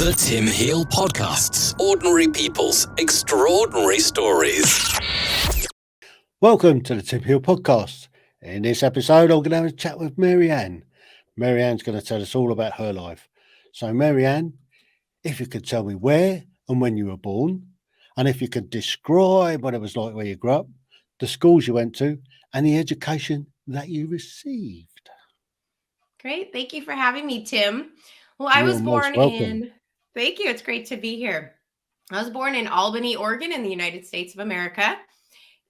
The Tim Heale Podcasts. Ordinary people's extraordinary stories. Welcome to the Tim Heale Podcast. In this episode, I'm going to have a chat with Maryann. Maryann's going to tell us all about her life. So, Maryann, if you could tell me where and when you were born, and if you could describe what it was like where you grew up, the schools you went to, and the education that you received. Great. Thank you for having me, Tim. Well, I was born in... Thank you. It's great to be here. I was born in Albany, Oregon, in the United States of America.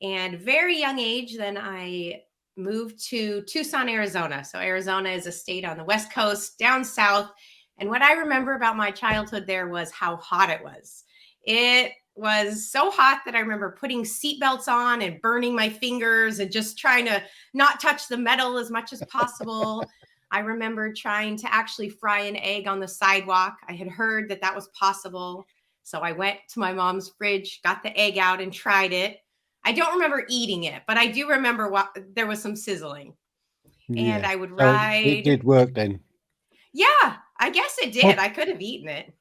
And very young age, then I moved to Tucson, Arizona. So Arizona is a state on the West Coast, down south. And what I remember about my childhood there was how hot it was. It was so hot that I remember putting seatbelts on and burning my fingers and just trying to not touch the metal as much as possible. I remember trying to actually fry an egg on the sidewalk. I had heard that that was possible. So I went to my mom's fridge, got the egg out and tried it. I don't remember eating it, but I do remember there was some sizzling. Yeah. And I would ride. It did work then. Yeah, I guess it did. I could have eaten it.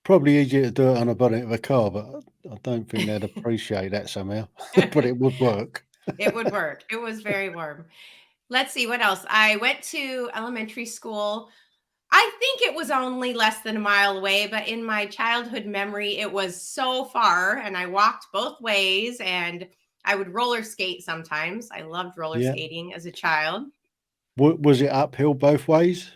Probably easier to do it on a bonnet of a car, but I don't think they'd appreciate that somehow. But it would work. It would work. It was very warm. Let's see what else. I went to elementary school. I think it was only less than a mile away, but in my childhood memory, it was so far. And I walked both ways and I would roller skate sometimes. I loved roller skating as a child. Was it uphill both ways?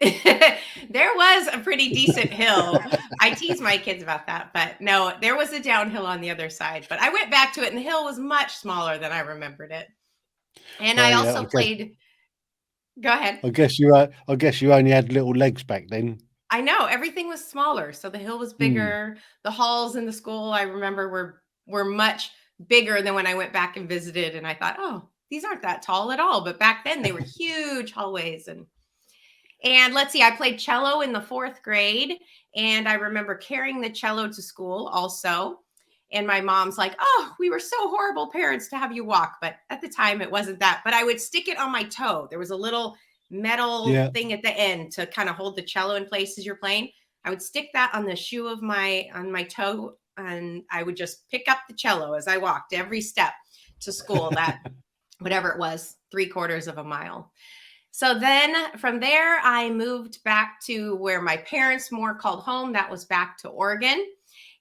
There was a pretty decent hill. I tease my kids about that, but no, there was a downhill on the other side. But I went back to it and the hill was much smaller than I remembered it. And I also played. Go ahead. I guess you only had little legs back then. I know, everything was smaller, so the hill was bigger. The halls in the school I remember were much bigger than when I went back and visited. And I thought, oh, these aren't that tall at all. But back then they were huge hallways. And let's see, I played cello in the 4th grade, and I remember carrying the cello to school also. And my mom's like, oh, we were so horrible parents to have you walk. But at the time, it wasn't that. But I would stick it on my toe. There was a little metal thing at the end to kind of hold the cello in place as you're playing. I would stick that on the shoe of on my toe, and I would just pick up the cello as I walked every step to school, that whatever it was, 3/4 of a mile. So then from there, I moved back to where my parents more called home. That was back to Oregon.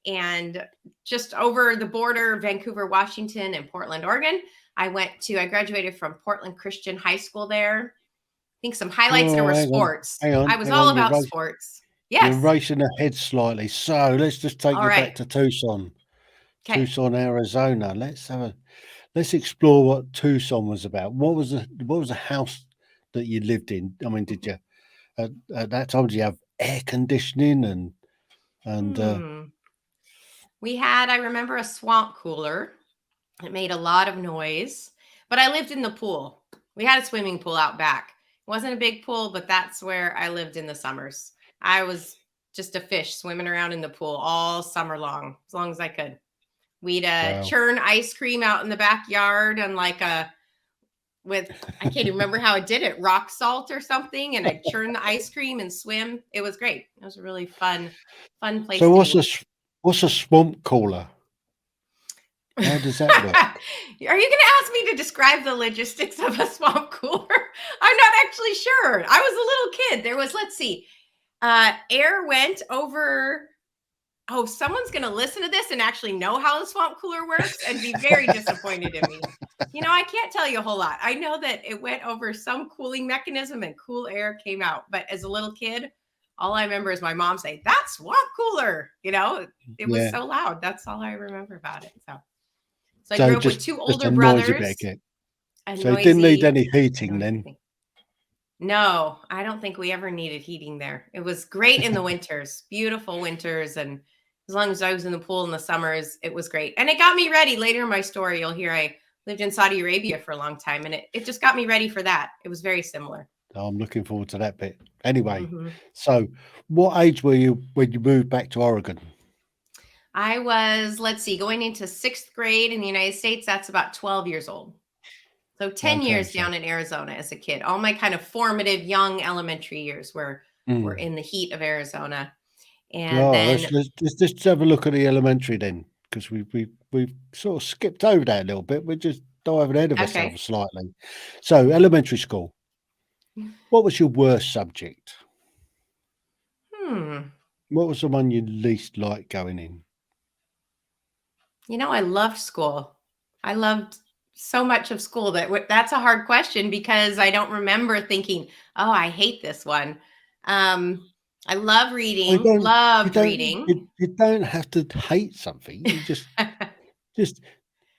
And just over the border, Vancouver, Washington, and Portland, Oregon, I graduated from Portland Christian High School there. I think some highlights there were sports. I was all about sports. Yes. You're racing ahead slightly. So let's just take you back to Tucson. Okay. Tucson, Arizona. Let's explore what Tucson was about. What was the house that you lived in? I mean, did you at that time did you have air conditioning and we had, I remember, a swamp cooler. It made a lot of noise, but I lived in the pool. We had a swimming pool out back. It wasn't a big pool, but that's where I lived in the summers. I was just a fish swimming around in the pool all summer long as I could. We'd churn ice cream out in the backyard on I can't even remember how I did it, rock salt or something. And I'd churn the ice cream and swim. It was great. It was a really fun place. So what's a swamp cooler? How does that work? Are you going to ask me to describe the logistics of a swamp cooler? I'm not actually sure. I was a little kid. There was, let's see, air went over. Oh, someone's going to listen to this and actually know how the swamp cooler works and be very disappointed in me. I can't tell you a whole lot. I know that it went over some cooling mechanism and cool air came out. But as a little kid, all I remember is my mom saying, "That's swamp cooler." It was so loud. That's all I remember about it. So I grew up with 2 older brothers. So it didn't need any heating then? No, I don't think we ever needed heating there. It was great in the winters, beautiful winters. And as long as I was in the pool in the summers, it was great. And it got me ready. Later in my story, you'll hear I lived in Saudi Arabia for a long time. And it just got me ready for that. It was very similar. I'm looking forward to that bit. Anyway, So what age were you when you moved back to Oregon? I was, going into 6th grade in the United States. That's about 12 years old. So 10 years down in Arizona as a kid. All my kind of formative young elementary years were in the heat of Arizona. And Oh, then, let's just have a look at the elementary then, because we've sort of skipped over that a little bit. We're just diving ahead of okay. ourselves slightly. So, elementary school. What was your worst subject? Hmm. What was the one you least liked going in? I loved school. I loved so much of school that's a hard question because I don't remember thinking, "Oh, I hate this one." I love Well, reading, loved reading. you don't have to hate something. You just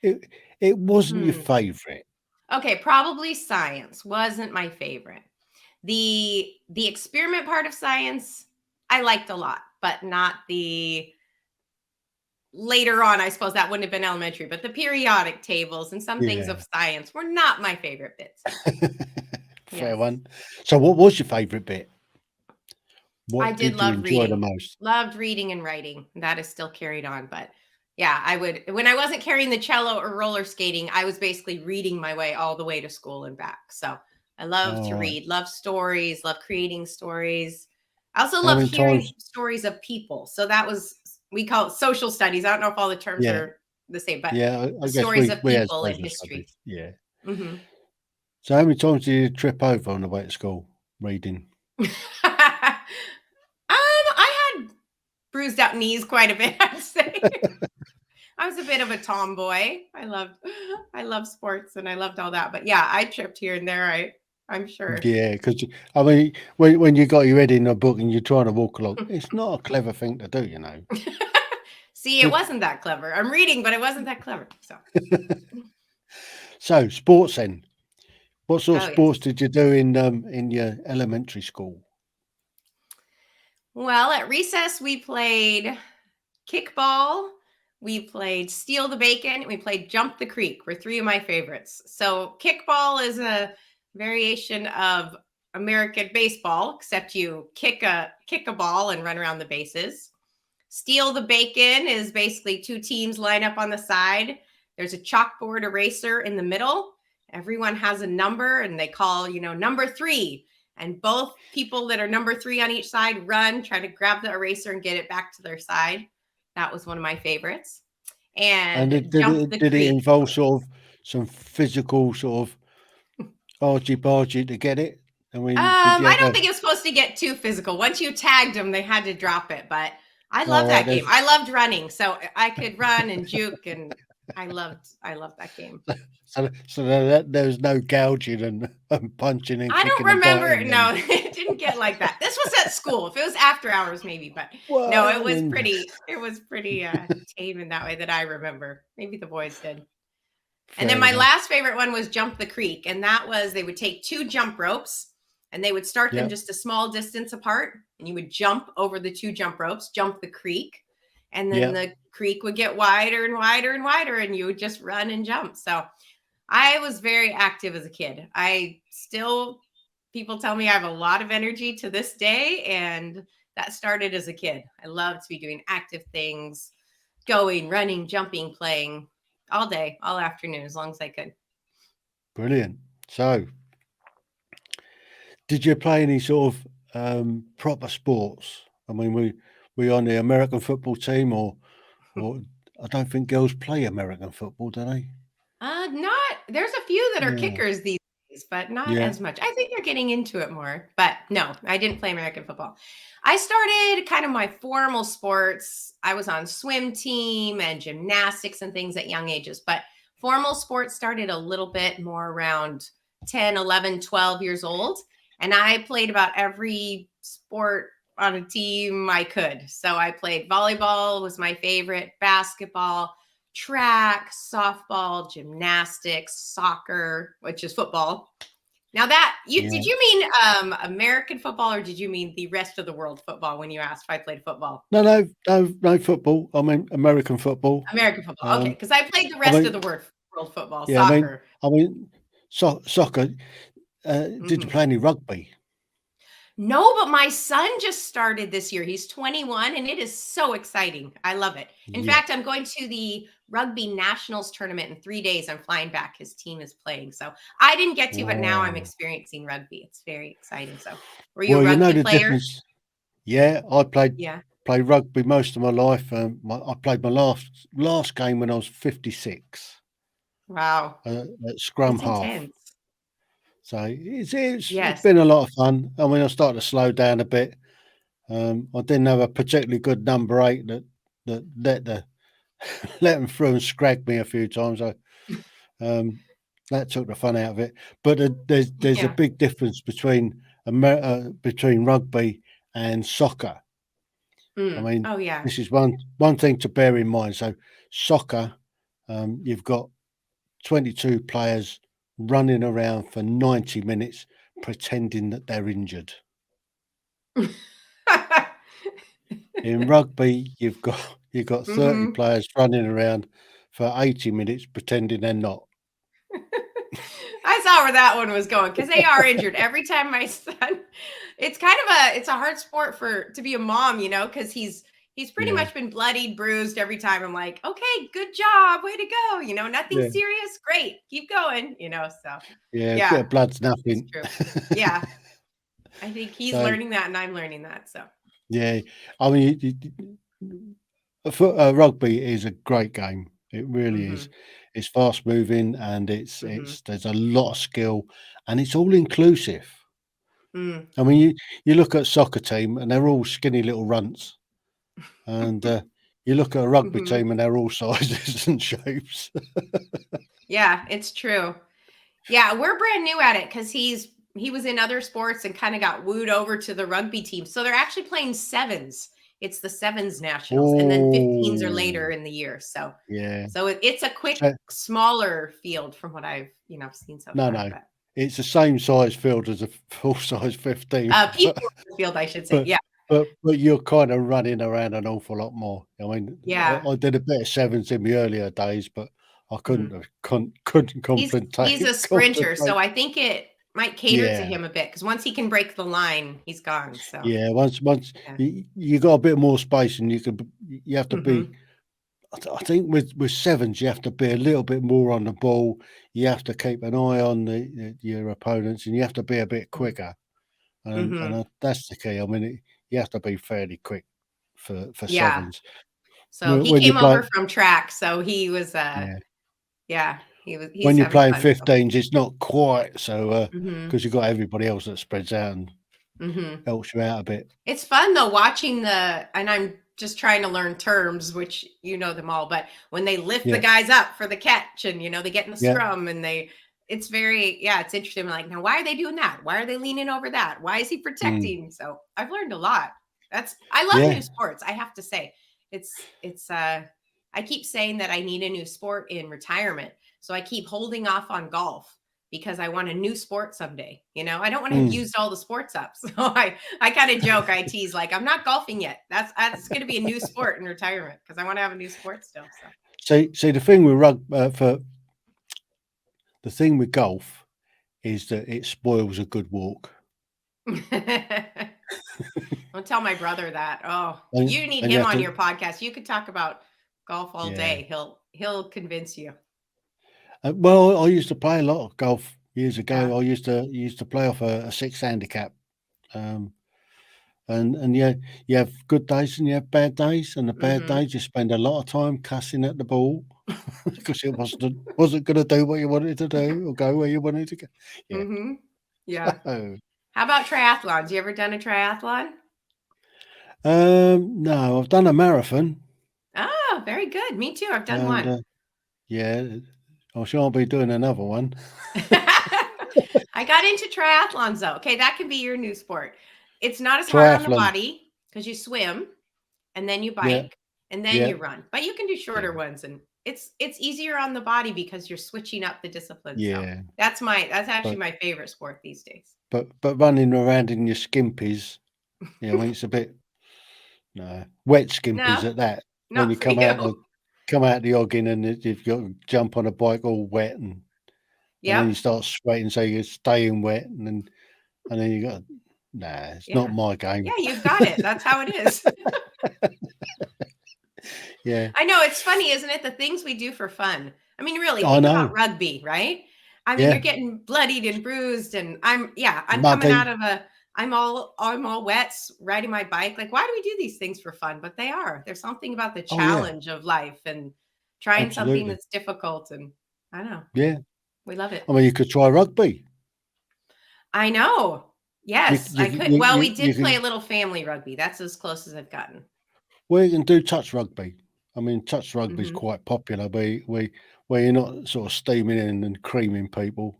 it it wasn't your Hmm. favourite. Okay, probably science wasn't my favorite. The experiment part of science I liked a lot, but not the later on, I suppose that wouldn't have been elementary, but the periodic tables and some things Yeah. of science were not my favorite bits. Fair Yes. one. So what was your favourite bit? I What did did you love enjoy the reading. most? Loved reading and writing. That is still carried on, but yeah, I would when I wasn't carrying the cello or roller skating, I was basically reading my way all the way to school and back. So, I love to Alright. read, love stories, love creating stories. I also How love many hearing times stories of people. So that was we call it social studies. I don't know if all the terms yeah, are the same, but yeah, the I guess stories of we had people and social history. studies, yeah. Mhm. So how many times did you trip over on the way to school reading? I had bruised up knees quite a bit, I'd say. I was a bit of a tomboy. I love sports and I loved all that. But yeah, I tripped here and there, I'm sure. Yeah, 'cause I mean, when you got your head in a book and you're trying to walk along, it's not a clever thing to do, you know? See, it wasn't that clever. I'm reading, but it wasn't that clever. So, So, sports then. What sort of oh yes. sports did you do in your elementary school? Well, at recess we played kickball, we played steal the bacon, and we played jump the creek. Were three of my favorites. So, kickball is a variation of American baseball, except you kick a ball and run around the bases. Steal the bacon is basically two teams line up on the side. There's a chalkboard eraser in the middle. Everyone has a number and they call, number three. And both people that are number three on each side run, try to grab the eraser and get it back to their side. That was one of my favorites. And And jump the did it creek. involve sort of some physical sort of argy-bargy to get it? I mean, did you I don't ever think it was supposed to get too physical. Once you tagged them, they had to drop it. But I love alright, that game. I loved running, so I could run and juke, and I loved that game. so there was no gouging and punching and I don't kicking and remember. biting then? No, it didn't get like that. This was at school. If it was after hours, maybe, but no, Well, it I was mean, pretty. It was pretty tame in that way that I remember. Maybe the boys did. And then fair my enough. last favorite one was jump the creek, and that was they would take two jump ropes and they would start them Yep, just a small distance apart, and you would jump over the two jump ropes, jump the creek, and then yep. the creek would get wider and wider and wider, and you would just run and jump. So I was very active as a kid. I still, people tell me I have a lot of energy to this day, and that started as a kid. I loved to be doing active things, going, running, jumping, playing all day, all afternoon, as long as I could. Brilliant. So, did you play any sort of proper sports? I mean, we on the American football team, or I don't think girls play American football, do they? Not there's a few that are Yeah, kickers these days, but not yeah, as much. I think they're getting into it more. But no, I didn't play American football. I started kind of my formal sports. I was on swim team and gymnastics and things at young ages, but formal sports started a little bit more around 10, 11, 12 years old. And I played about every sport on a team I could. So I played volleyball was my favorite, basketball, track, softball, gymnastics, soccer, which is football. Now that you yeah. did you mean American football or did you mean the rest of the world football when you asked if I played football? No football. I mean American football. American football. Okay, Um, because I played the I rest of mean, the world football, yeah, soccer. I mean, soccer. Did you Mhm. play any rugby? No, but my son just started this year. He's 21 and it is so exciting. I love it. In Yeah. fact, I'm going to the rugby nationals tournament in 3 days. I'm flying back. His team is playing. So I didn't get to, but now I'm Wow. experiencing rugby. It's very exciting. So were you a Well, you know rugby the player? difference. Yeah, I played Yeah. played rugby most of my life. I played my last game when I was 56 Wow. at scrum That's half. intense. So it's Yes. been a lot of fun. I mean, I started to slow down a bit. I didn't have a particularly good number 8 that let them through and scragged me a few times. That took the fun out of it. But there's a Yeah. big difference between rugby and soccer. I mean, Oh, yeah. this is one thing to bear in mind. So soccer, you've got 22 players running around for 90 minutes pretending that they're injured. In rugby, you've got 30 Mhm. players running around for 80 minutes pretending they're not. I saw where that one was going because they are injured every time my son. It's a hard sport to be a mom, because he's pretty Yeah, much been bloodied, bruised every time. I'm like, okay, good job, way to go. Nothing yeah, serious, great, keep going. So yeah. A bit yeah, of blood's it's nothing. true. Yeah, I think he's So learning that and I'm learning that. So yeah, I mean, rugby is a great game. It really is. hmm It's fast moving and hmm there's a lot of skill and it's all inclusive. mm. I mean, you look at a soccer team and they're all skinny little runts, and you look at a rugby hmm team and they're all sizes and shapes. Yeah, it's true. Yeah, we're brand new at it because he was in other sports and kind of got wooed over to the rugby team. So they're actually playing sevens. It's the sevens nationals, and then 15s are later Oh, in the year. So yeah. it's a quick, So, smaller field from what I've seen so no, far. no, But it's the same size field as a full size 15, people in the field, I should say. but Yeah, but you're kind of running around an awful lot more. I mean, yeah. I did a bit of sevens in my earlier days, but I couldn't Mm. have couldn't He's a sprinter, so concentrate. I think it might cater to Yeah, him a bit because once he can break the line, he's gone. So yeah. Once yeah. you got a bit more space, and you have to be. hmm I think with sevens, you have to be a little bit more on the ball. You have to keep an eye on your opponents, and you have to be a bit quicker. And hmm that's the key. I mean, you have to be fairly quick for Yeah. sevens. So he When you came play, over from track, so he was yeah, yeah, he's when you're having playing fun, so 15s, it's not quite so mhm, because you've got everybody else that spreads out and mhm. helps you out a bit. It's fun though watching and I'm just trying to learn terms, which you know them all, but when they lift the Yeah, guys up for the catch and they get in the yeah, scrum and it's very, yeah, it's interesting. I'm like, now why are they doing that? Why are they leaning over that? Why is he mm, protecting? So I've learned a lot. I love new yeah, sports, I have to say. It's I keep saying that I need a new sport in retirement. So I keep holding off on golf because I want a new sport someday. I don't want to have mm. used all the sports up. So I kind of joke, I tease like I'm not golfing yet. That's going to be a new sport in retirement because I want to have a new sport still. So See, the thing with for the thing with golf is that it spoils a good walk, don't tell my brother that. Oh, you need and you him have on to, your podcast. You could talk about golf all yeah. day. He'll convince you. Well, I used to play a lot of golf years Yeah. ago. I used to play off a 6 handicap, um, and yeah, you have good days and you have bad days. And the bad Mm-hmm. days, you spend a lot of time cussing at the ball because it wasn't going to do what you wanted it to do or go where you wanted to go. Yeah. Mm-hmm. Yeah. So, How about triathlons? You ever done a triathlon? no, I've done a marathon, Oh, very good. Me too. I've done and one. yeah, I shan't be doing another one. I got into triathlons though. Okay, that can be your new sport. It's not as hard on the Triathlon. body because you swim and then you Yeah, bike and then yeah, you run. But you can do yeah, shorter ones and it's easier on the body because you're switching up the discipline. So yeah. that's actually But my favorite sport these days. running around in your skimpies, I mean, it's a bit no wet skimpies No, at that. When not you for you. come out the Oggin and you've got to jump on a bike all wet and then you Yep. start sweating, so you're staying wet, and then you got nah, it's not Yeah. my Yeah, game. you've got it. That's how it is. Yeah, I know it's funny, isn't it? The things we do for fun. I mean, really, I think about know. rugby, right? I mean, you're Yeah, getting bloodied and bruised, and I'm coming out muddy. of I'm all wet riding my bike. Like, why do we do these things for fun? But they are. There's something about the Oh yeah, challenge of life and trying something absolutely. that's difficult. And I don't know. Yeah. We love I it. mean, you could try rugby. I know. You Yes, you I you could. you, Well, you, we you did play a can little family rugby. That's as close as I've gotten. well, you can do touch rugby. I mean, touch rugby is Hmm. quite popular. Where you're not sort of steaming in and creaming people.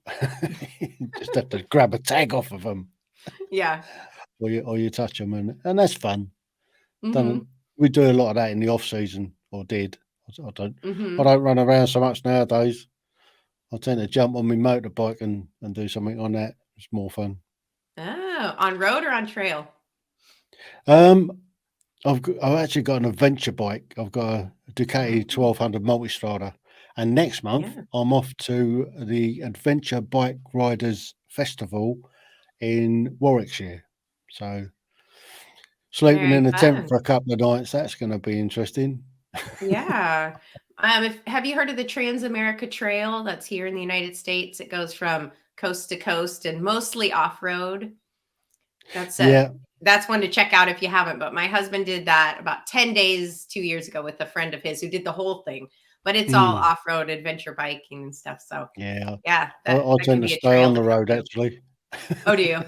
You just have to grab a tag off of them, Yeah. or you touch them, and that's fun. Done. Hmm. We do a lot of that in the off season, or did. I don't. I Hmm. don't run around so much nowadays. I tend to jump on my motorbike and do something on that. It's more fun. Oh, on road or on trail? Um, I've actually got an adventure bike. I've got a Ducati Oh, 1200 Multistrada, and next month yeah. I'm off to the Adventure Bike Riders Festival in Warwickshire. So sleeping Very in a tent fun. for a couple of nights, that's going to be interesting. Yeah. Have you heard of the Trans-America Trail that's here in the United States? It goes from coast to coast and mostly off-road. That's a Yeah. that's one to check out if you haven't. But my husband did that about 10 days 2 years ago with a friend of his who did the whole thing. But it's all Mm, off-road adventure biking and stuff. So yeah. yeah, I, that I that can tend to be a stay trail on to the go road to. actually. Oh, do you?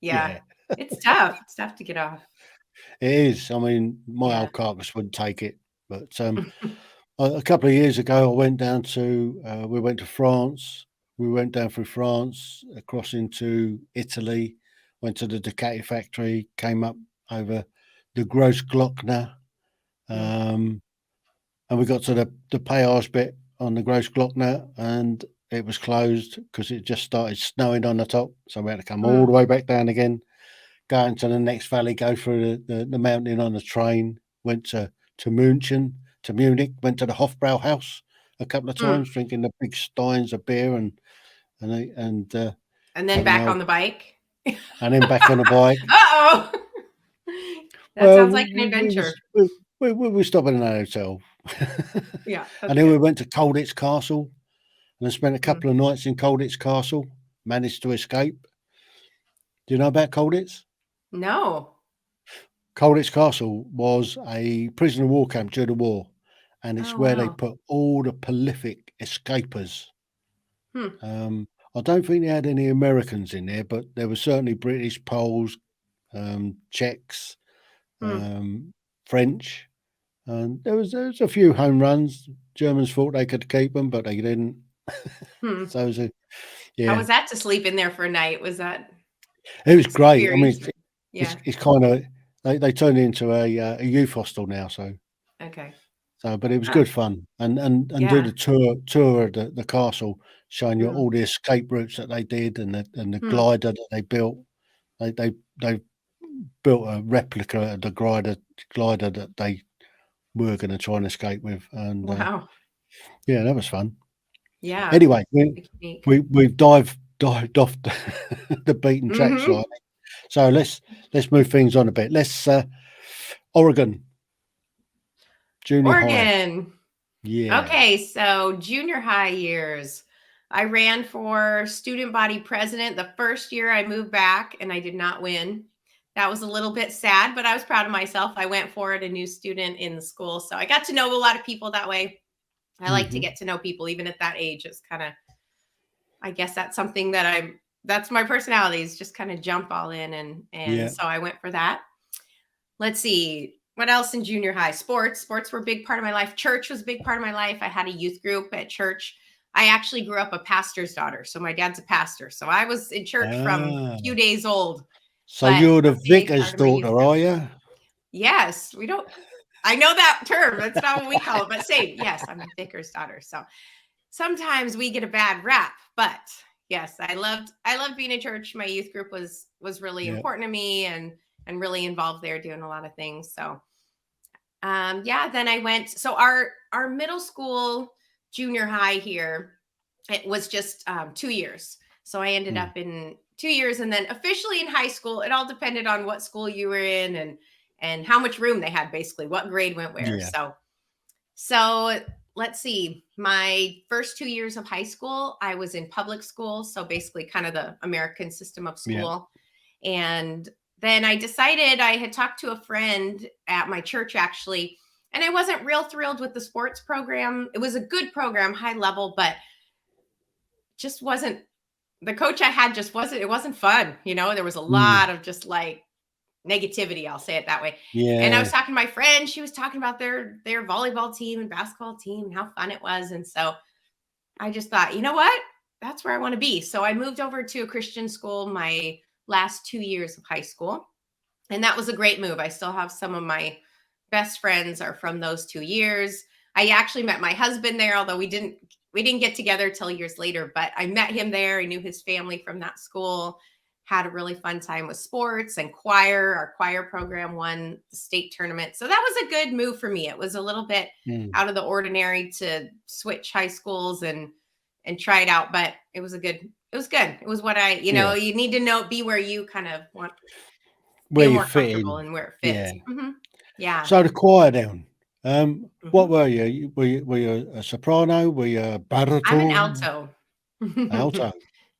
Yeah. Yeah, It's tough. It's tough to get off. it is. I mean, my Yeah. old carcass wouldn't take it. But a couple of years ago, I went down to, we went to France. We went down through France, across into Italy, went to the Ducati factory, came up over the Grossglockner, Mm, um, and we got to the péage bit on the Grossglockner, and it was closed because it just started snowing on the top. So we had to come all mm, the way back down again, go into the next valley, go through the mountain on the train, went to München, to Munich, went to the Hofbrauhaus a couple of mm. times, drinking the big steins of beer and And then having the back on old, the bike. and then back on the bike. Uh-oh. That Well, sounds like an adventure. we were stopping in a hotel, Yeah, and that's then we good. went to Colditz Castle, and I spent a Mm. couple of nights in Colditz Castle. Managed to escape. Do you know about Colditz? No. Colditz Castle was a prisoner of war camp during the war, and it's Oh, where they wow. put all the prolific escapers. Hmm. I don't think they had any Americans in there, but there were certainly British, Poles, Czechs, Hmm. um, French, and there was a few home runs. Germans thought they could keep them, but they didn't. Hmm. So How yeah, was that to sleep in there for a night? Was that it was great. I mean, experience? it's Yeah. it's kind of they turned it into a youth hostel now, Okay. but it was Huh. good fun, and do Yeah. the tour of the castle, showing you Mm. all the escape routes that they did, and the Hmm. glider that they built. They built a replica of the glider that they were going to try and escape with, and Wow. yeah, that was fun. Yeah. Anyway, Unique. we've dived off the beaten track Hmm. slightly, so let's move things on a bit. Let's Oregon junior high. Oregon. Yeah. Okay, so junior high years. I ran for student body president the first year I moved back and I did not win. That was a little bit sad, but I was proud of myself. I went for it, a new student in the school. So I got to know a lot of people that way. I like to Hmm. get to know people even at that age. It's kind of, I guess that's something that that's my personality is just kind of jump all in. And Yeah. so I went for that. Let's see. What else in junior high? Sports were a big part of my life. Church was a big part of my life. I had a youth group at church. I actually grew up a pastor's daughter. So my dad's a pastor. So I was in church from a Ah, few days old, so but you're the a big vicar's part of my youth daughter, group. are you? Yes, we don't, I know that term. That's not what we call it, but same. Yes, I'm the vicar's daughter. So sometimes we get a bad rap, but yes, I loved being in church. My youth group was really Yeah. important to me and really involved there doing a lot of things. So yeah, then I went, so our middle school, junior high here, it was just 2 years. So I ended Mm. up in 2 years, and then officially in high school. It all depended on what school you were in and how much room they had, basically what grade went where. Yeah. So let's see, my first 2 years of high school I was in public school, so basically kind of the American system of Yeah. school. And then I decided, I had talked to a friend at my church actually, and I wasn't real thrilled with the sports program. It was a good program, high level, but just wasn't, the coach I had just wasn't, it wasn't fun. There was a lot of just like negativity, I'll say it that way. And I was Yeah. talking to my friend, she was talking about their volleyball team and basketball team and how fun it was. And so I just thought, you know what? That's where I want to be. So I moved over to a Christian school my last 2 years of high school. And that was a great move. I still have some of my best friends are from those 2 years. I actually met my husband there, although we didn't get together till years later, but I met him there. I knew his family from that school. Had a really fun time with sports and choir. Our choir program won the state tournament. So that was a good move for me. It was a little bit out of the ordinary to switch high schools and try it out, but it was good. It was what I, you need to be where you kind of want, Where feel you more fit comfortable in. and where it Yeah. fits. Yeah. So the choir down. What were you? Were you a soprano? Were you a baritone? I'm an alto. Alto.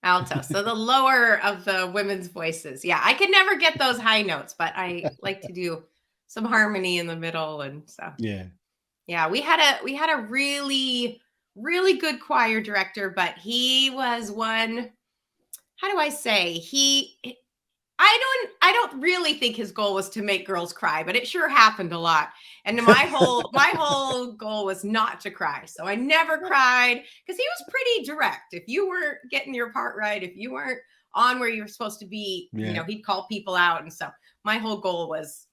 Alto. So the lower of the women's voices. Yeah. I could never get those high notes, but I like to do some harmony in the middle. And so, Yeah. we had a really, really good choir director, but he was one, how do I say? I don't really think his goal was to make girls cry, but it sure happened a lot. And my whole goal was not to cry. So I never cried because he was pretty direct. If you weren't getting your part right, if you weren't on where you were supposed to be, he'd call people out. And so my whole goal was,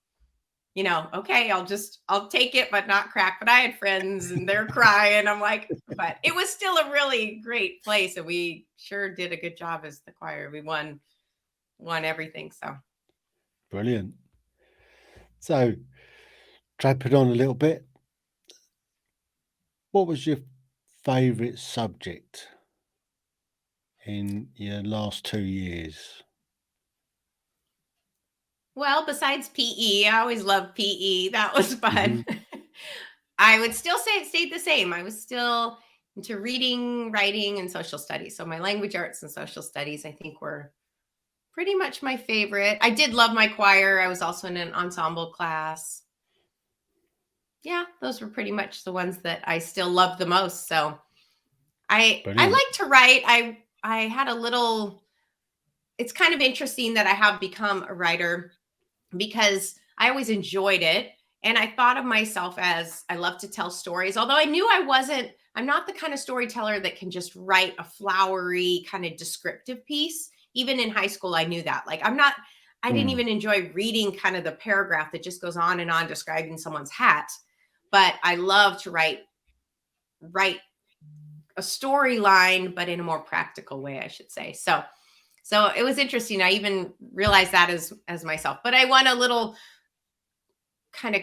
okay, I'll take it, but not crack. But I had friends and they're crying. I'm like, but it was still a really great place. And we sure did a good job as the choir. We won everything. So Brilliant. So trap it on a little bit. What was your favourite subject in your last 2 years? Well, besides PE, I always loved PE. That was fun. I would still say it stayed the same. I was still into reading, writing, and social studies. So my language arts and social studies, I think, were pretty much my favorite. I did love my choir. I was also in an ensemble class. Yeah, those were pretty much the ones that I still loved the most. So I like to write. I had a little, it's kind of interesting that I have become a writer because I always enjoyed it. And I thought of myself as I love to tell stories, although I knew I'm not the kind of storyteller that can just write a flowery kind of descriptive piece. Even in high school, I knew that. Like I didn't even enjoy reading kind of the paragraph that just goes on and on describing someone's hat. But I love to write a storyline, but in a more practical way, I should say. So it was interesting. I even realized that as myself, but I won a little kind of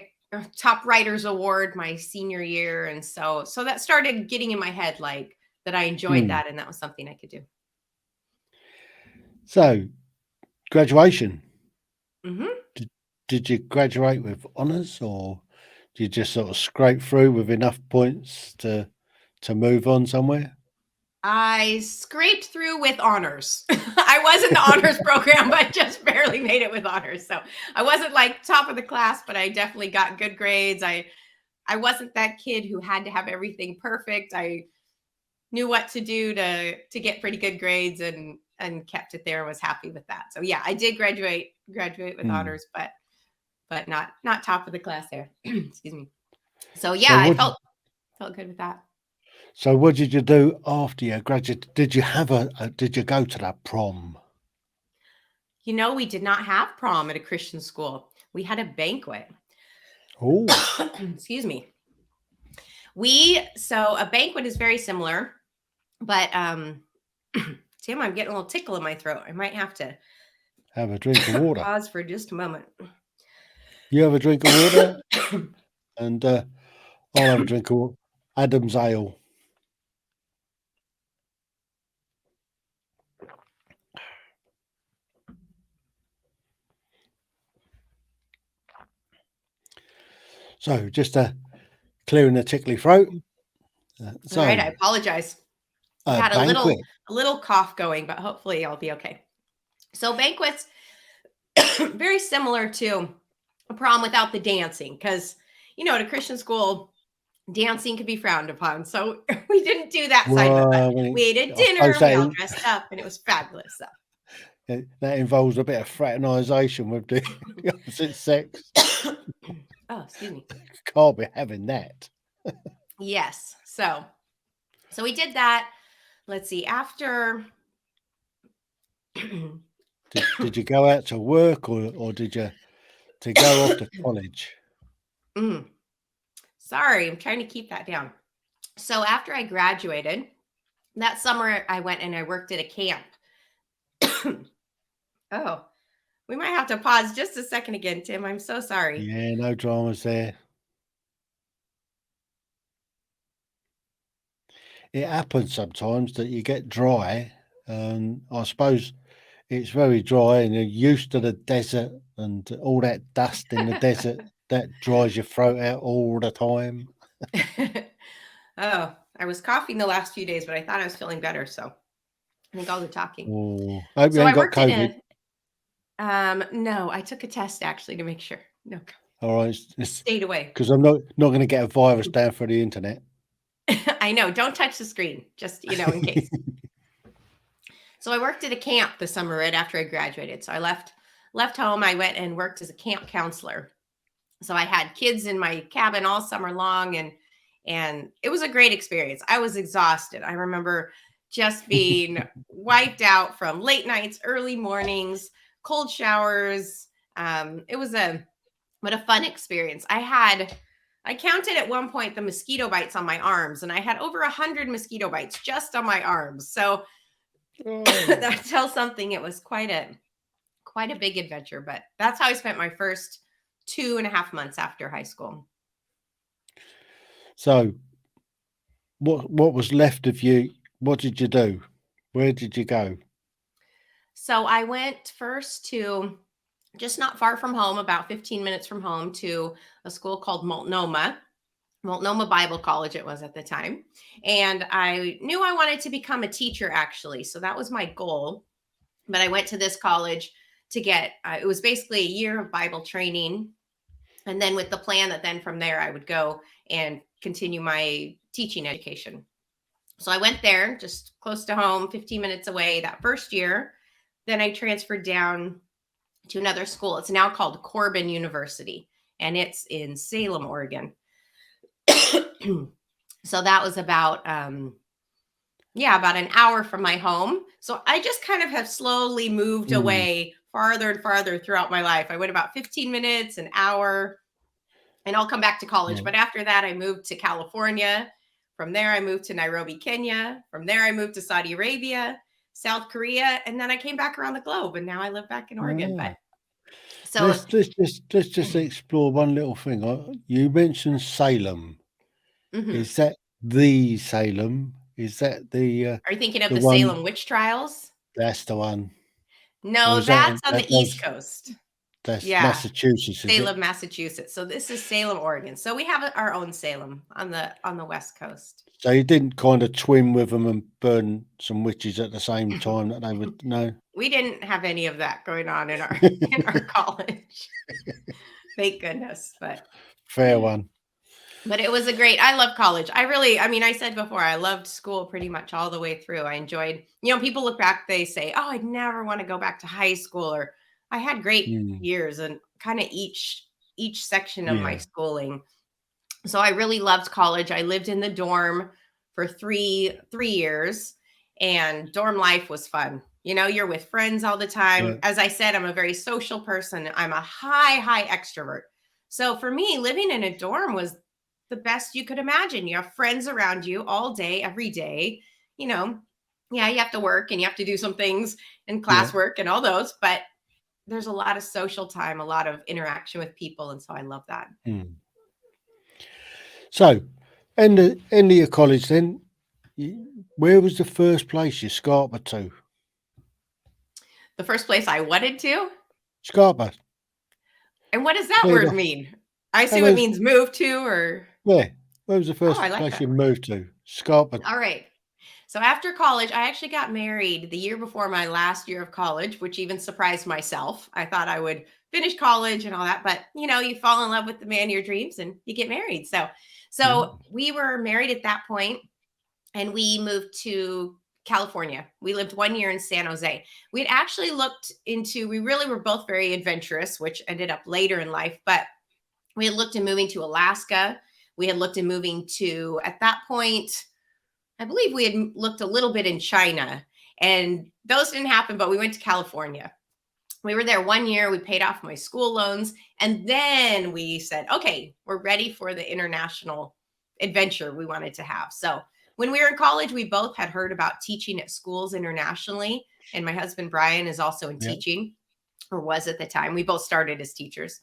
top writers award my senior year. And so that started getting in my head, like that I enjoyed that. And that was something I could do. So graduation. Mm-hmm. Did you graduate with honours, or did you just sort of scrape through with enough points to move on somewhere? I scraped through with honors. I was in the honors program, but just barely made it with honors. So I wasn't like top of the class, but I definitely got good grades. I wasn't that kid who had to have everything perfect. I knew what to do to get pretty good grades and kept it there and was happy with that. So yeah, I did graduate with honors, but not top of the class there. Excuse me. So yeah, I felt good with that. So what did you do after you graduated? Did you did you go to that prom? We did not have prom at a Christian school. We had a banquet. Oh, Excuse me. So a banquet is very similar, but Tim, I'm getting a little tickle in my throat. I might have to have a drink of water. Pause for just a moment. You have a drink of water, and I'll have a drink of Adam's ale. So just clearing the tickly throat. All right, I apologize. I had a little cough going, but hopefully I'll be okay. So banquets, very similar to a prom without the dancing, because, at a Christian school, dancing could be frowned upon. So we didn't do that side of it, but we ate a I dinner suppose and we all dressed up and it was fabulous. So. that involves a bit of fraternisation with the opposite sex. Oh, excuse me. Can't be having that. Yes. So we did that. Let's see. After. Did you go out to work or did you to go off to college? Sorry, I'm trying to keep that down. So after I graduated, that summer I went and I worked at a camp. Oh, we might have to pause just a second again, Tim. I'm so sorry. Yeah, no dramas there. It happens sometimes that you get dry, and I suppose it's very dry and you're used to the desert and all that dust in the desert that dries your throat out all the time. Oh, I was coughing the last few days, but I thought I was feeling better. So I think all the talking. Oh, I hope you So I ain't got worked in COVID. no, I took a test actually to make sure. No, All right, stayed away. because I'm not going to get a virus down through the internet. I know. Don't touch the screen, just, in case. So I worked at a camp this summer right after I graduated. So I left home. I went and worked as a camp counselor. So I had kids in my cabin all summer long, and it was a great experience. I was exhausted. I remember just being wiped out from late nights, early mornings, cold showers. It was a fun experience. I counted at one point the mosquito bites on my arms, and I had over 100 mosquito bites just on my arms. So that tells something. It was quite a big adventure, but that's how I spent my first 2.5 months after high school. So what was left of you? What did you do? Where did you go? So I went first to just not far from home, about 15 minutes from home, to a school called Multnomah Bible College it was at the time. And I knew I wanted to become a teacher, actually. So that was my goal. But I went to this college to get, it was basically a year of Bible training. And then with the plan that then from there, I would go and continue my teaching education. So I went there just close to home, 15 minutes away that first year. Then I transferred down to another school. It's now called Corbin University, and it's in Salem, Oregon. So that was about an hour from my home. So I just kind of have slowly moved away farther and farther throughout my life. I went about 15 minutes, an hour, and I'll come back to college. But after that, I moved to California. From there, I moved to Nairobi, Kenya. From there, I moved to Saudi Arabia, South Korea, and then I came back around the globe, and now I live back in Oregon. But so let's just explore one little thing. You mentioned Salem. Is that the Salem? Is that the? Are you thinking of the Salem witch trials? That's the one. No, that's on the East Coast. That's Massachusetts. Salem, Massachusetts. So this is Salem, Oregon. So we have our own Salem on the West Coast. So you didn't kind of twin with them and burn some witches at the same time that they would know? We didn't have any of that going on in our college. Thank goodness. But fair one. But it was I love college. I said before, I loved school pretty much all the way through. I enjoyed, people look back, they say, oh, I'd never want to go back to high school, or I had great years and kind of each section of my schooling. So I really loved college. I lived in the dorm for three years, and dorm life was fun. You're with friends all the time. Yeah. As I said, I'm a very social person. I'm a high extrovert. So for me, living in a dorm was the best you could imagine. You have friends around you all day, every day. You have to work and you have to do some things and classwork and all those, but there's a lot of social time, a lot of interaction with people. And so I love that. So end of your college then, where was the first place you scarpered to? The first place I wanted to? Scarpered. And what does that word mean? I assume it means move to, or? Yeah. Where was the first place you moved to? Scarpered. All right. So after college, I actually got married the year before my last year of college, which even surprised myself. I thought I would finish college and all that, but you fall in love with the man of your dreams and you get married. So Mm. we were married at that point, and we moved to California. We lived 1 year in San Jose. We'd actually we really were both very adventurous, which ended up later in life, but we had looked at moving to Alaska. We had looked at moving to, at that point, I believe we had looked a little bit in China, and those didn't happen, but we went to California. We were there 1 year. We paid off my school loans. And then we said, okay, we're ready for the international adventure we wanted to have. So when we were in college, we both had heard about teaching at schools internationally. And my husband, Brian, is also in Yeah. teaching, or was at the time. We both started as teachers.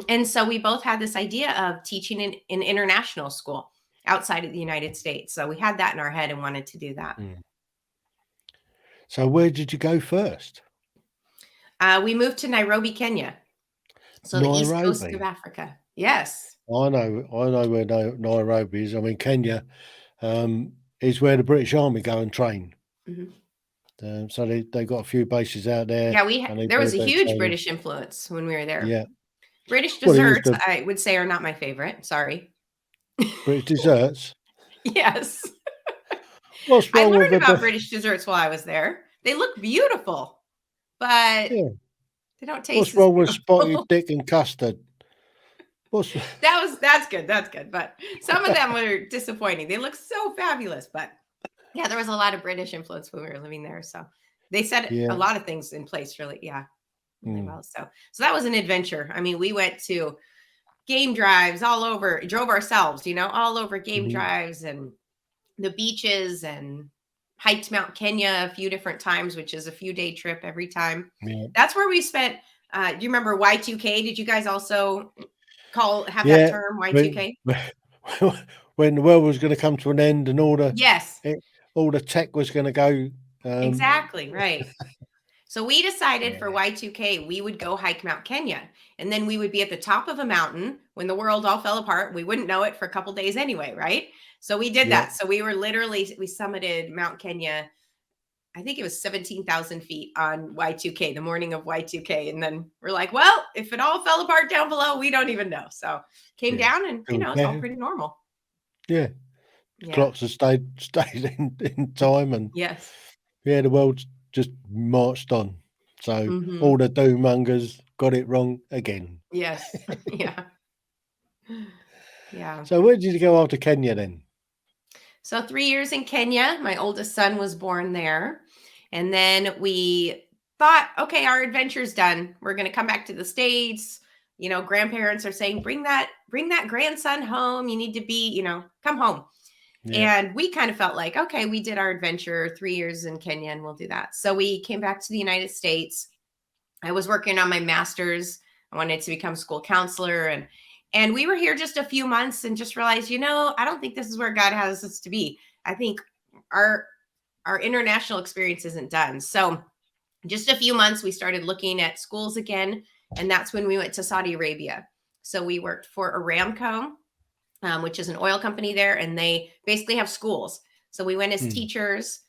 And so we both had this idea of teaching in an international school outside of the United States. So we had that in our head and wanted to do that. Mm. So where did you go first? We moved to Nairobi, Kenya. So the east coast of Nairobi. Africa. Yes. I know where Nairobi is. I mean, Kenya is where the British Army go and train. Mhm. So they got a few bases out there. Yeah, and they there do was a their huge training. British influence when we were there. Yeah. British Well, it was desserts, the I would say, are not my favorite. Sorry. British desserts. Yes. What's I wrong with learned the about British desserts while I was there. They look beautiful, but Yeah. they don't taste What's as wrong with spotted beautiful. dick and custard? What's That's good. But some of them were disappointing. They look so fabulous, but yeah, there was a lot of British influence when we were living there. So they set a Yeah. lot of things in place really Mm. well. So that was an adventure. I mean, we went to game drives all over, drove ourselves, all over game Mhm. drives and the beaches, and hiked Mount Kenya a few different times, which is a few day trip every time. Yeah. That's where we spent. Do you remember Y2K? Did you guys also have that Yeah. term, When Y2K? when the world was going to come to an end and all Yes, the tech was going to go. exactly. Right. So we decided for Yeah. Y2K, we would go hike Mount Kenya. And then we would be at the top of a mountain when the world all fell apart. We wouldn't know it for a couple days anyway, right? So we did Yeah. that. So we summited Mount Kenya. I think it was 17,000 feet on Y2K, the morning of Y2K. And then we're like, well, if it all fell apart down below, we don't even know. So came Yeah. down and, it's all pretty normal. Yeah. Yeah. Clocks have stayed in time, and Yes. yeah, the world's just marched on. So Mhm. all the doom-mongers got it wrong again. Yes. Yeah. Yeah. So where did you go after Kenya then? So 3 years in Kenya. My oldest son was born there. And then we thought, okay, our adventure's done. We're going to come back to the States. Grandparents are saying, bring that grandson home. You need to be, come home. Yeah. And we kind of felt like, okay, we did our adventure 3 years in Kenya and we'll do that. So we came back to the United States. I was working on my master's. I wanted to become a school counselor, and we were here just a few months and just realized, I don't think this is where God has us to be. I think our international experience isn't done. So just a few months, we started looking at schools again. And that's when we went to Saudi Arabia. So we worked for Aramco, which is an oil company there. And they basically have schools. So we went as teachers.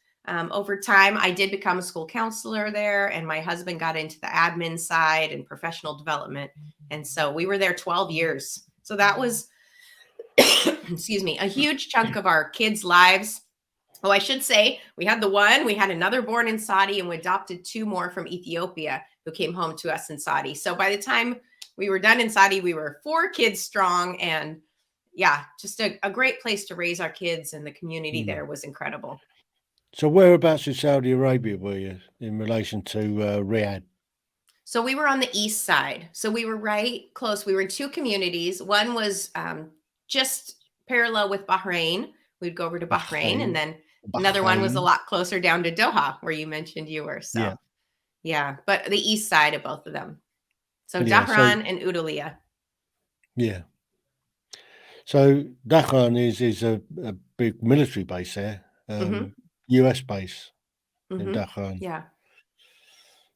Over time, I did become a school counselor there, and my husband got into the admin side and professional development. And so we were there 12 years. So that was, excuse me, a huge chunk of our kids' lives. Oh, I should say we had another born in Saudi, and we adopted 2 more from Ethiopia who came home to us in Saudi. So by the time we were done in Saudi, we were 4 kids strong, and yeah, just a great place to raise our kids, and the community there was incredible. So whereabouts in Saudi Arabia were you in relation to Riyadh? So we were on the east side. So we were right close. We were in 2 communities. One was just parallel with Bahrain. We'd go over to Bahrain, and then another one was a lot closer down to Doha, where you mentioned you were. So yeah, but the east side of both of them. So Dhahran and Udaliya. Yeah. So Dhahran is a big military base there, US base in Dhahran. Yeah.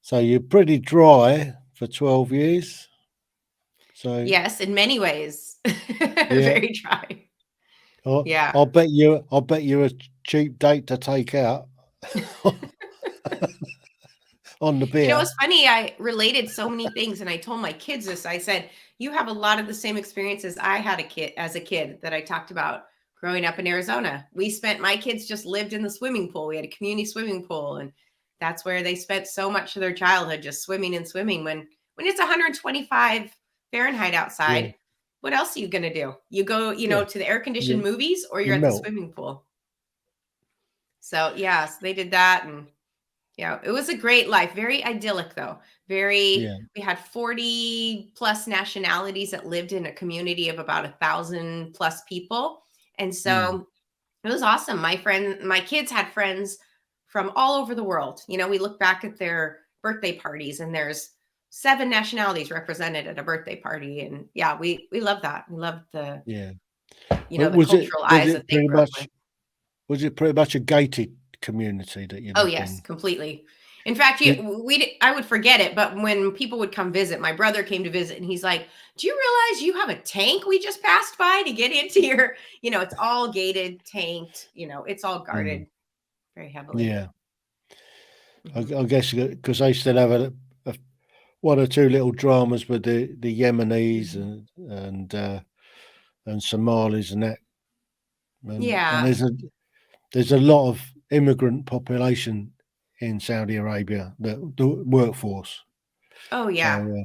So you're pretty dry for 12 years. So yes, in many ways, very dry. Yeah. I'll bet you a cheap date to take out on the You know, beer. it's funny. I related so many things, and I told my kids this. I said, "You have a lot of the same experiences I had as a kid that I talked about growing up in Arizona. My kids just lived in the swimming pool. We had a community swimming pool, and that's where they spent so much of their childhood, just swimming and swimming. When it's 125 Fahrenheit Yeah, outside, what else are you going to do? You go, yeah, to the air conditioned you movies, or you you're at the melt. swimming pool. So yeah, so they did that, and yeah, it was a great life. Very idyllic though. Yeah, We had 40 plus nationalities that lived in a community of about 1,000 plus people. And mm, so it was awesome. My kids had friends from all over the world. We look back at their birthday parties, and there's 7 nationalities represented at a birthday party. And yeah, we love that. We love yeah. the Was it cultural eyes that they grew up with. was it pretty much a gated community that you Oh, lived yes, in? completely. In fact, Did I would forget it, but when people would come visit, my brother came to visit, and he's like, "Do you realize you have a tank we just passed by to get into your," it's all gated, tanked, it's all mm, guarded very heavily. yeah. Mhm. I guess because they still have a 1 or 2 little dramas with the Yemenis Mhm. and Somalis and that, and Yeah. there's a lot of immigrant population in Saudi Arabia, the workforce. Oh, So, yeah.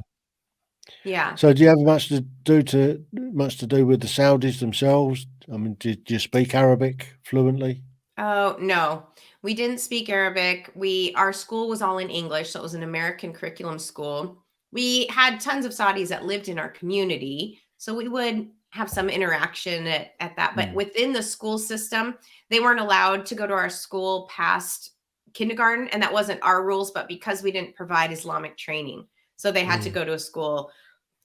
Yeah. so do you have much to do with the Saudis themselves? I mean, did you speak Arabic fluently? Oh, no. We didn't speak Arabic. Our school was all in English, so it was an American curriculum school. We had tons of Saudis that lived in our community, so we would have some interaction at that. But Mm, within the school system, they weren't allowed to go to our school past kindergarten, and that wasn't our rules, but because we didn't provide Islamic training. So they had to mm, go to a school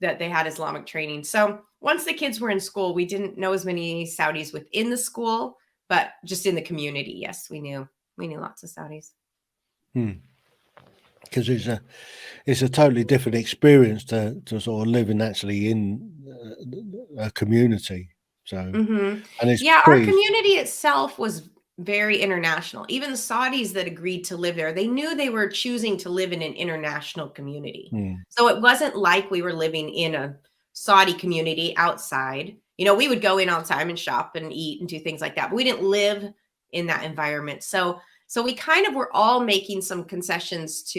that they had Islamic training. So once the kids were in school, we didn't know as many Saudis within the school, but just in the community, yes, we knew lots of Saudis. mm. 'Cause it's a totally different experience to sort of living actually in, a community. So Hmm. and it's Yeah, our pretty community itself was very international. Even the Saudis that agreed to live there, they knew they were choosing to live in an international community. mm, So it wasn't like we were living in a Saudi community outside. We would go in all the time and shop and eat and do things like that, but we didn't live in that environment. So we kind of were all making some concessions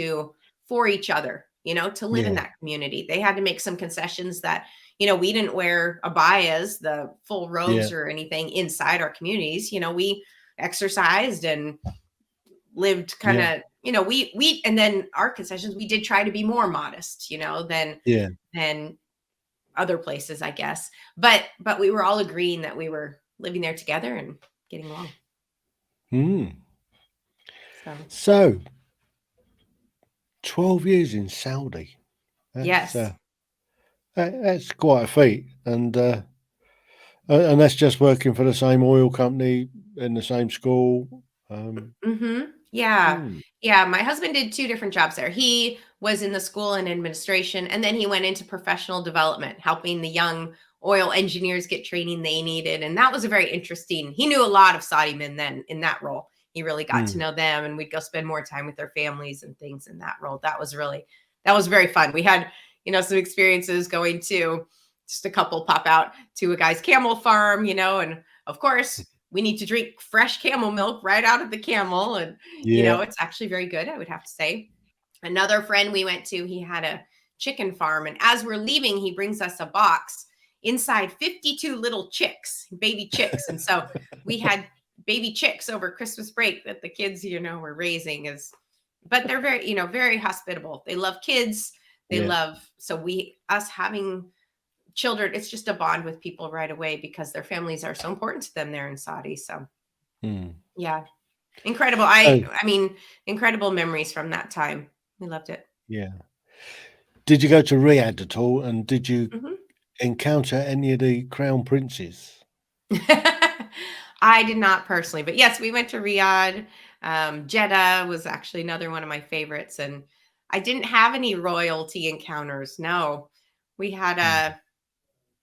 for each other, to live in yeah, that community. They had to make some concessions that we didn't wear abayas, the full yeah, robes or anything inside our communities. We exercised and lived kind yeah, of, and then our concessions, we did try to be more modest, yeah. than other places, I guess. But we were all agreeing that we were living there together and getting along. Mm. So, So 12 years in Saudi. That's, yes. that's quite a feat, and that's just working for the same oil company in the same school. Mhm. Yeah. Mm, Yeah, my husband did 2 different jobs there. He was in the school and administration, and then he went into professional development, helping the young oil engineers get training they needed, and that was a very interesting. He knew a lot of Saudi men then in that role. He really got to mm, know them, and we'd go spend more time with their families and things in that role. That was very fun. We had, some experiences going to just a couple pop out to a guy's camel farm, and of course, we need to drink fresh camel milk right out of the camel. And, yeah. it's actually very good, I would have to say. Another friend we went to, he had a chicken farm. And as we're leaving, he brings us a box inside 52 little chicks, baby chicks. And so we had baby chicks over Christmas break that the kids, were raising but they're very, very hospitable. They love kids. Yeah. So us having children, it's just a bond with people right away because their families are so important to them there in Saudi. So Mm. yeah, incredible. So I mean, incredible memories from that time. We loved it. yeah. Did you go to Riyadh at all, and did you Mhm. encounter any of the crown princes? I did not personally, but yes, we went to Riyadh. Jeddah was actually another one of my favorites, and I didn't have any royalty encounters. No, we had Mm.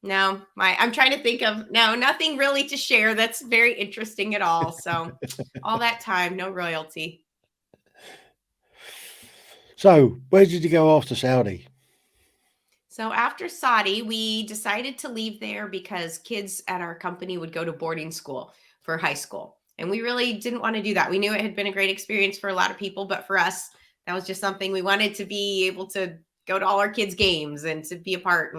No, I'm trying to think of nothing really to share that's very interesting at all. So all that time, no royalty. So, where did you go after Saudi? So after Saudi, we decided to leave there because kids at our company would go to boarding school for high school. And we really didn't want to do that. We knew it had been a great experience for a lot of people, but for us, that was just something we wanted to be able to go to all our kids' games and to be a part.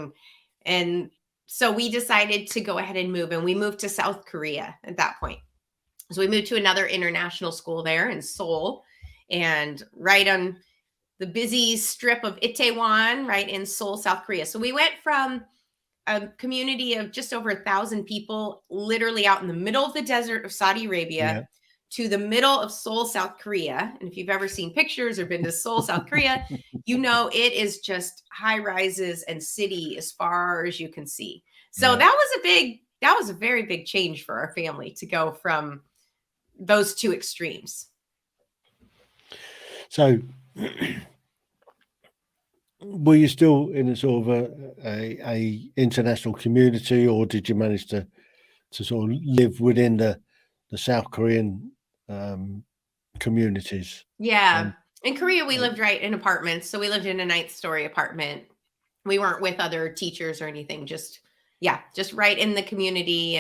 And so we decided to go ahead and move, and we moved to South Korea at that point. So we moved to another international school there in Seoul, and right on the busy strip of Itaewon, right in Seoul, South Korea. So we went from a community of just over 1,000 people, literally out in the middle of the desert of Saudi Arabia, Yeah. to the middle of Seoul, South Korea. And if you've ever seen pictures or been to Seoul, South Korea, you know it is just high rises and city as far as you can see. So Yeah. that was a very big change for our family to go from those two extremes. So, were you still in a sort of a international community, or did you manage to sort of live within the South Korean communities? Yeah. And In Korea, we lived right in apartments. So we lived in a 9th-story apartment. We weren't with other teachers or anything, just right in the community.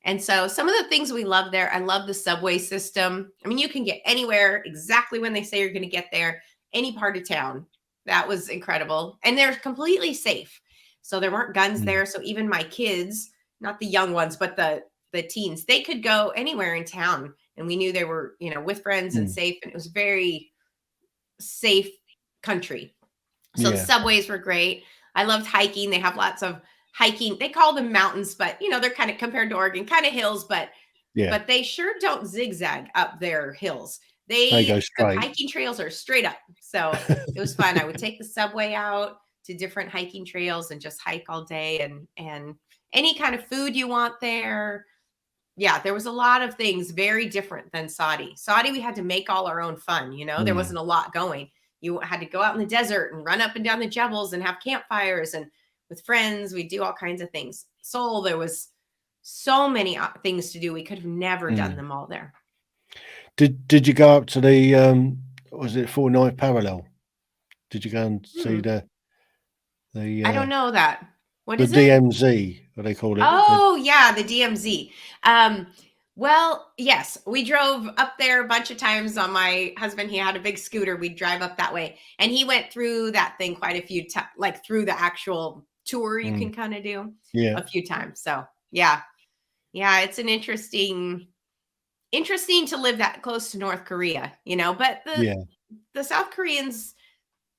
And so some of the things we love there, I love the subway system. I mean, you can get anywhere exactly when they say you're going to get there, any part of town. That was incredible. And they're completely safe. So there weren't guns there. So even my kids, not the young ones, but the teens, they could go anywhere in town. And we knew they were, with friends and safe. And it was a very safe country. So the yeah, subways were great. I loved hiking. They have lots of hiking. They call them mountains, but they're kind of, compared to Oregon, kind of hills, but they sure don't zigzag up their hills. they go The straight. hiking trails are straight up. So it was fun. I would take the subway out to different hiking trails and just hike all day, and any kind of food you want there. Yeah, there was a lot of things very different than Saudi. Saudi, we had to make all our own fun. There wasn't a lot going. You had to go out in the desert and run up and down the jebels and have campfires, and with friends, we do all kinds of things. Seoul, there was so many things to do. We could have never done them all there. Did you go up to the was it 49th parallel? Did you go and see the I don't know that. What the is it? DMZ, what they call it? Oh, yeah, the DMZ. Well, yes, we drove up there a bunch of times on my husband. He had a big scooter. We'd drive up that way. And he went through that thing quite a few times, like through the actual tour you can kind of do a few times. So, yeah, it's an interesting to live that close to North Korea, but the South Koreans,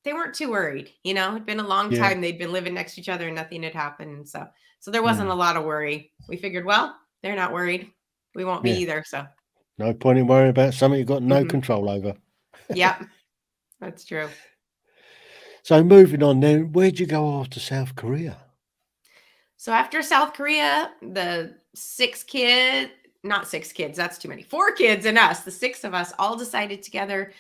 they weren't too worried. It'd been a long time. They'd been living next to each other and nothing had happened. And so there wasn't a lot of worry. We figured, well, they're not worried. We won't be either. So no point in worrying about something you've got no control over. Yep, that's true. So moving on then, where'd you go after South Korea? So after South Korea, the 4 kids and us, the 6 of us all decided together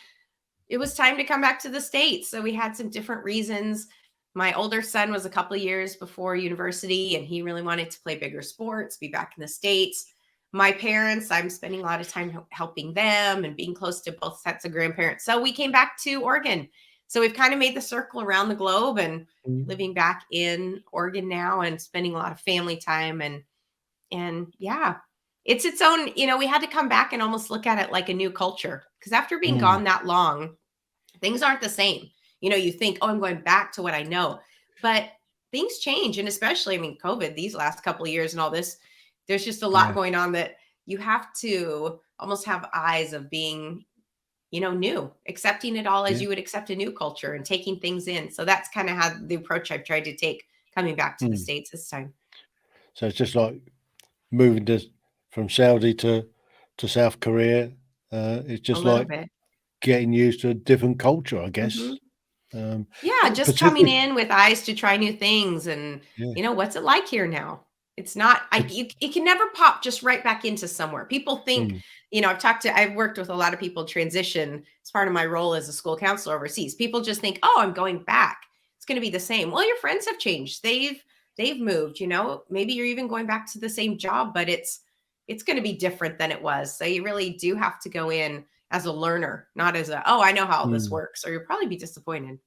it was time to come back to the States. So we had some different reasons. My older son was a couple of years before university, and he really wanted to play bigger sports, be back in the States. My parents, I'm spending a lot of time helping them and being close to both sets of grandparents. So we came back to Oregon. So we've kind of made the circle around the globe and living back in Oregon now and spending a lot of family time. And yeah, it's its own, we had to come back and almost look at it like a new culture, because after being gone that long, things aren't the same. You think, oh, I'm going back to what I know, but things change. And especially, COVID, these last couple of years and all this, there's just a lot going on that you have to almost have eyes of being, new, accepting it all as you would accept a new culture and taking things in. So that's kind of how the approach I've tried to take coming back to the States this time. So it's just like moving from Saudi to South Korea. It's just like getting used to a different culture, I guess. Just coming in with eyes to try new things. And, what's it like here now? It's not, you can never pop just right back into somewhere. People think, I've worked with a lot of people transition as part of my role as a school counselor overseas. People just think, oh, I'm going back. It's going to be the same. Well, your friends have changed. They've they've moved, maybe you're even going back to the same job, but it's going to be different than it was. So you really do have to go in as a learner, not as I know how all this works, or you'll probably be disappointed.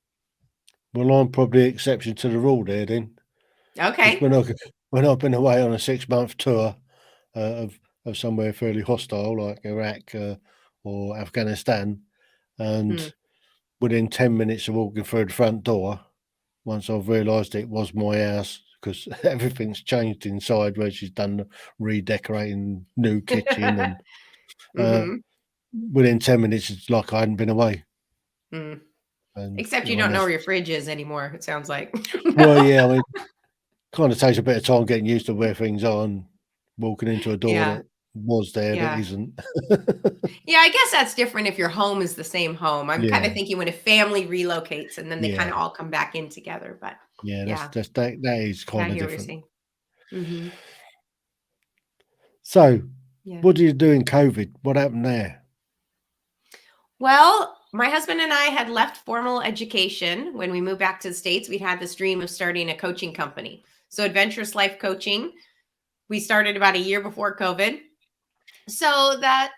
Well, I'm probably the exception to the rule there then. Because Okay. when I've been away on a 6-month tour of somewhere fairly hostile like Iraq or Afghanistan, and within 10 minutes of walking through the front door, once I've realised it was my house, because everything's changed inside, where she's done the redecorating, new kitchen, and within 10 minutes, it's like I hadn't been away. And, Except you don't know where your fridge is anymore, it sounds like. Well, yeah, I mean, kind of takes a bit of time getting used to where things are and walking into a door that was there that isn't. Yeah, I guess that's different if your home is the same home. I'm kind of thinking when a family relocates and then they kind of all come back in together. But that is kind of different. Mm-hmm. So, what did you do in COVID? What happened there? Well, my husband and I had left formal education. When we moved back to the States, we had this dream of starting a coaching company. So Adventurous Life Coaching, we started about a year before COVID. So that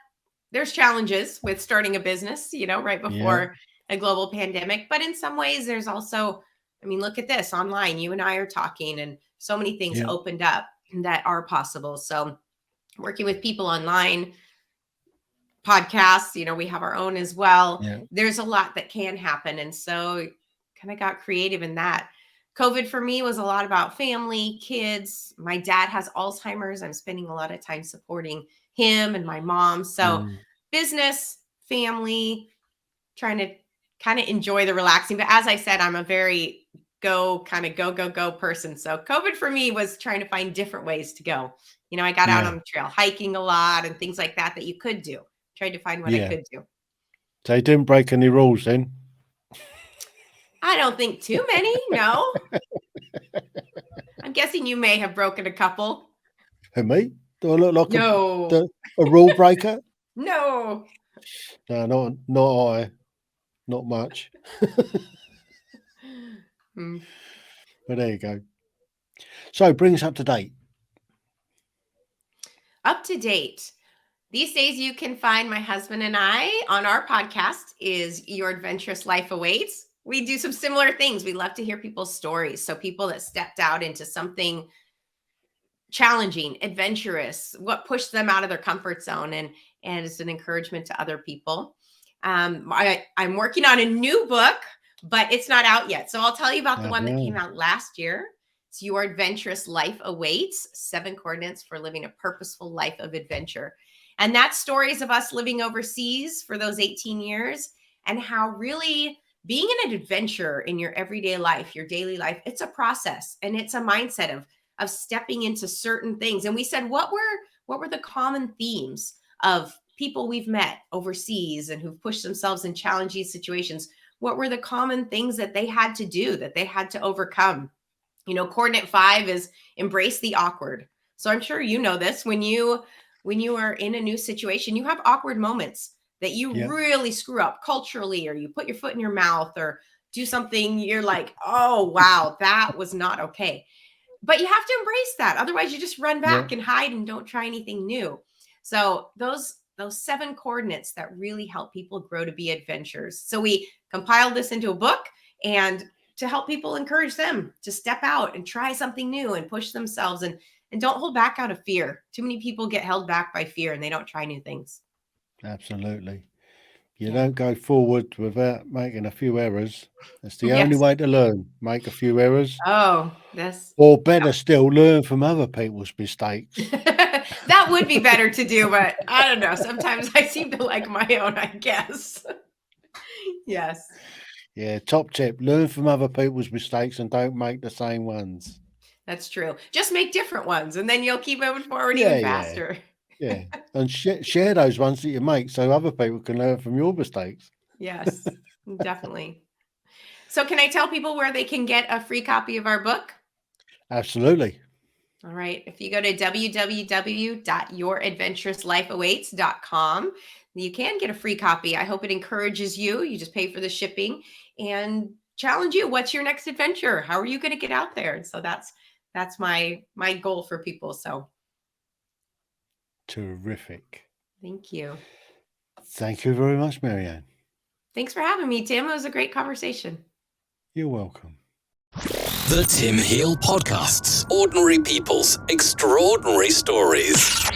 there's challenges with starting a business, right before a global pandemic. But in some ways, there's also, look at this online. You and I are talking, and so many things opened up that are possible. So working with people online, podcasts, we have our own as well. There's a lot that can happen. And so kind of got creative in that. COVID for me was a lot about family, kids. My dad has Alzheimer's. I'm spending a lot of time supporting him and my mom. So business, family, trying to kind of enjoy the relaxing. But as I said, I'm a very go person. So COVID for me was trying to find different ways to go. I got out on the trail, hiking a lot and things like that you could do. Tried to find what I could do. So you didn't break any rules then? I don't think too many, no. I'm guessing you may have broken a couple. Who, me? Do I look like No. a rule breaker? No. No, not I. Not much. But there you go. So bring us up to date. Up to date. These days, you can find my husband and I on our podcast is Your Adventurous Life Awaits. We do some similar things. We love to hear people's stories. So people that stepped out into something challenging, adventurous, what pushed them out of their comfort zone, and it's an encouragement to other people. I'm working on a new book, but it's not out yet. So I'll tell you about the one that came out last year. It's Your Adventurous Life Awaits, 7 Coordinates for Living a Purposeful Life of Adventure. And that's stories of us living overseas for those 18 years and how really being an adventurer in your everyday life, your daily life, it's a process and it's a mindset of stepping into certain things. And we said, what were the common themes of people we've met overseas and who've pushed themselves in challenging situations? What were the common things that they had to do, that they had to overcome? Coordinate 5 is embrace the awkward. So I'm sure you know this. When you are in a new situation, you have awkward moments that you really screw up culturally, or you put your foot in your mouth or do something you're like, oh, wow, that was not okay. But you have to embrace that. Otherwise, you just run back and hide and don't try anything new. So those 7 coordinates that really help people grow to be adventurers. So we compiled this into a book and to help people, encourage them to step out and try something new and push themselves and don't hold back out of fear. Too many people get held back by fear and they don't try new things. Absolutely. You don't go forward without making a few errors. That's the only way to learn. Make a few errors. Oh, that's... Or better still, learn from other people's mistakes. That would be better to do, but I don't know. Sometimes I seem to like my own, I guess. Yes. Yeah, top tip. Learn from other people's mistakes and don't make the same ones. That's true. Just make different ones and then you'll keep moving forward even faster. Yeah. And share those ones that you make so other people can learn from your mistakes. Yes, definitely. So can I tell people where they can get a free copy of our book? Absolutely. All right. If you go to www.youradventurouslifeawaits.com, you can get a free copy. I hope it encourages you. You just pay for the shipping and challenge you. What's your next adventure? How are you going to get out there? And so that's that's my goal for people. So Terrific. thank you. Thank you very much, Maryann. Thanks for having me, Tim. It was a great conversation. You're welcome. The Tim Heale Podcasts. Ordinary people's extraordinary stories.